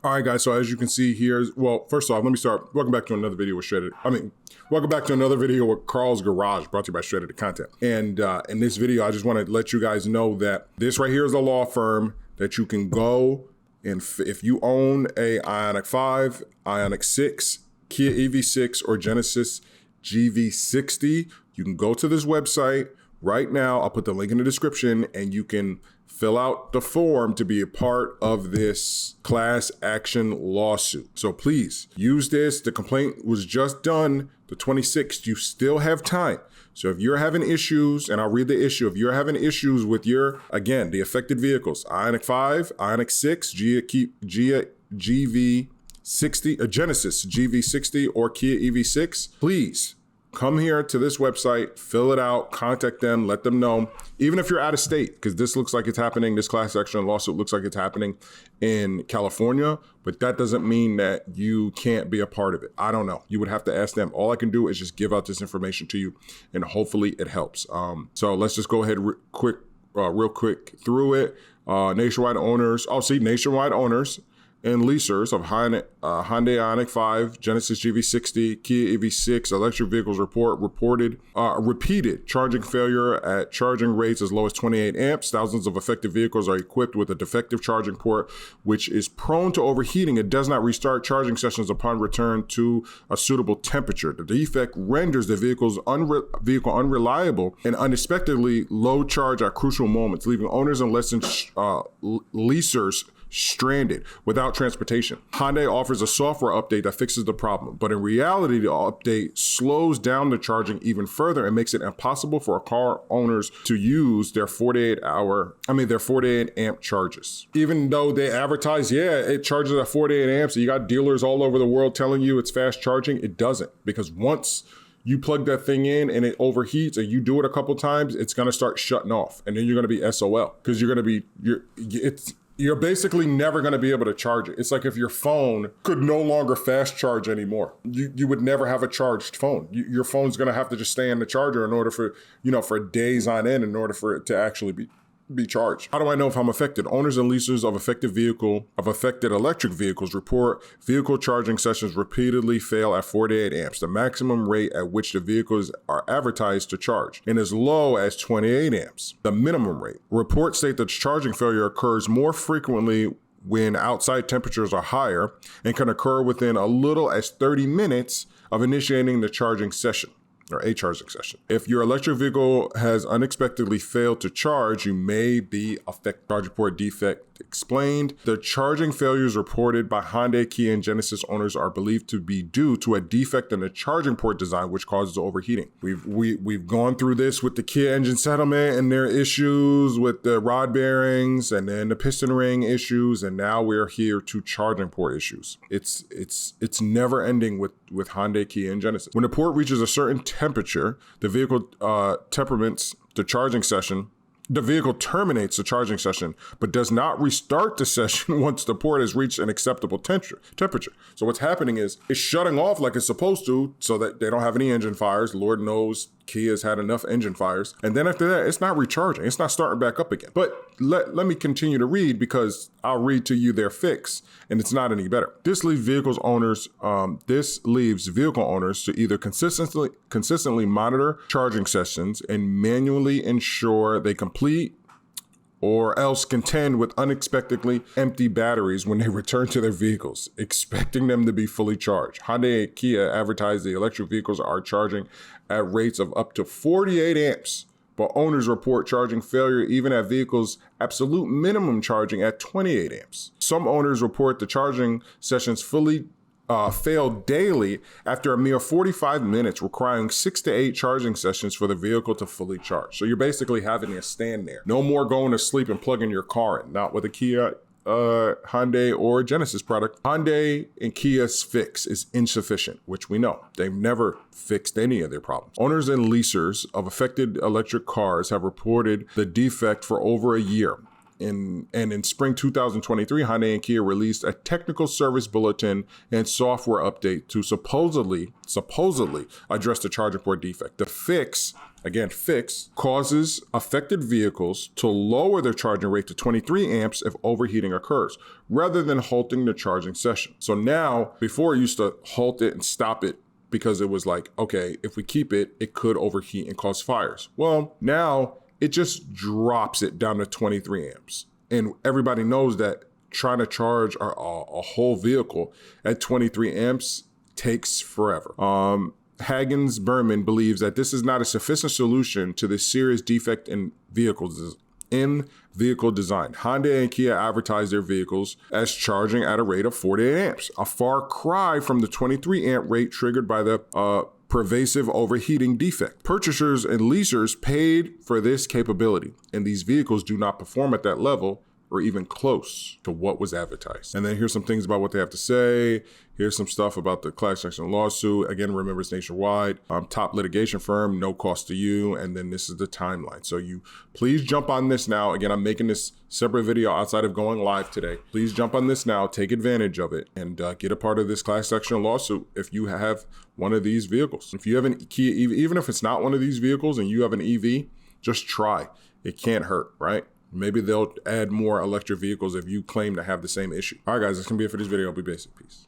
All right, guys, so as you can see here, well, first off, let me start. Welcome back to another video with welcome back to another video with Carl's Garage, brought to you by Shredded Content. And in this video, I just want to let you guys know that this right here is a law firm that you can go and if you own a Ioniq 5, Ioniq 6, Kia EV6, or Genesis GV60, you can go to this website right now. I'll put the link in the description and you can fill out the form to be a part of this class action lawsuit. So please use this. The complaint was just done the 26th. You still have time. So if you're having issues, and I'll read the issue, if you're having issues with the affected vehicles, Ioniq 5, Ioniq 6, GV60, Genesis GV60, or Kia EV6, please come here to this website, fill it out, contact them, let them know. Even if you're out of state, because this looks like it's happening, this class action lawsuit looks like it's happening in California, but that doesn't mean that you can't be a part of it. I don't know. You would have to ask them. All I can do is just give out this information to you, and hopefully it helps. So let's just go ahead real quick through it. Nationwide owners and leasers of Hyundai Ioniq 5, Genesis GV60, Kia EV6 electric vehicles reported repeated charging failure at charging rates as low as 28 amps. Thousands of affected vehicles are equipped with a defective charging port, which is prone to overheating. It does not restart charging sessions upon return to a suitable temperature. The defect renders the vehicle unreliable and unexpectedly low charge at crucial moments, leaving owners and leasers stranded without transportation. Hyundai offers a software update that fixes the problem, but in reality, the update slows down the charging even further and makes it impossible for car owners to use their 48 amp charges. Even though they advertise, it charges at 48 amps, and you got dealers all over the world telling you it's fast charging, it doesn't, because once you plug that thing in and it overheats and you do it a couple times, it's gonna start shutting off, and then you're gonna be SOL, because you're basically never going to be able to charge it. It's like if your phone could no longer fast charge anymore. You would never have a charged phone. Your phone's going to have to just stay in the charger in order for days on end in order for it to actually be charged. How do I know if I'm affected? Owners and leasers of affected electric vehicles report vehicle charging sessions repeatedly fail at 48 amps, the maximum rate at which the vehicles are advertised to charge, and as low as 28 amps, the minimum rate. Reports state that charging failure occurs more frequently when outside temperatures are higher and can occur within a little as 30 minutes of initiating the charging session, or a charging session. If your electric vehicle has unexpectedly failed to charge, you may be affected. Charging port defect explained. The charging failures reported by Hyundai, Kia, and Genesis owners are believed to be due to a defect in the charging port design, which causes overheating. We've gone through this with the Kia engine settlement and their issues with the rod bearings, and then the piston ring issues, and now we're here to charging port issues. It's never ending with Hyundai, Kia, and Genesis. When the port reaches a certain temperature, the vehicle The vehicle terminates the charging session, but does not restart the session once the port has reached an acceptable temperature. So what's happening is it's shutting off like it's supposed to so that they don't have any engine fires. Lord knows Kia's had enough engine fires. And then after that, it's not recharging. It's not starting back up again. But let me continue to read, because I'll read to you their fix, and it's not any better. This leaves vehicle owners to either consistently monitor charging sessions and manually ensure they complete, or else contend with unexpectedly empty batteries when they return to their vehicles, expecting them to be fully charged. Hyundai and Kia advertise the electric vehicles are charging at rates of up to 48 amps, but owners report charging failure even at vehicles' absolute minimum charging at 28 amps. Some owners report the charging sessions fail daily after a mere 45 minutes, requiring 6 to 8 charging sessions for the vehicle to fully charge. So you're basically having to stand there. No more going to sleep and plugging your car in, not with a Kia, Hyundai, or Genesis product. Hyundai and Kia's fix is insufficient, which we know. They've never fixed any of their problems. Owners and leasers of affected electric cars have reported the defect for over a year. In spring 2023, Hyundai and Kia released a technical service bulletin and software update to supposedly address the charging port defect. The fix again, fix, causes affected vehicles to lower their charging rate to 23 amps if overheating occurs, rather than halting the charging session. So now, before it used to halt it and stop it because it was like, okay, if we keep it, it could overheat and cause fires. Well, now it just drops it down to 23 amps. And everybody knows that trying to charge a whole vehicle at 23 amps takes forever. Hagens Berman believes that this is not a sufficient solution to the serious defect in vehicle design. Hyundai and Kia advertise their vehicles as charging at a rate of 48 amps, a far cry from the 23 amp rate triggered by the pervasive overheating defect. Purchasers and leasers paid for this capability, and these vehicles do not perform at that level or even close to what was advertised. And then here's some things about what they have to say. Here's some stuff about the class action lawsuit. Again, remember, it's nationwide. Top litigation firm, no cost to you. And then this is the timeline. So you please jump on this now. Again, I'm making this separate video outside of going live today. Please jump on this now, take advantage of it, and get a part of this class action lawsuit if you have one of these vehicles. If you have an Kia EV, even if it's not one of these vehicles and you have an EV, just try. It can't hurt, right? Maybe they'll add more electric vehicles if you claim to have the same issue. All right, guys, that's going to be it for this video. I'll be basic. Peace.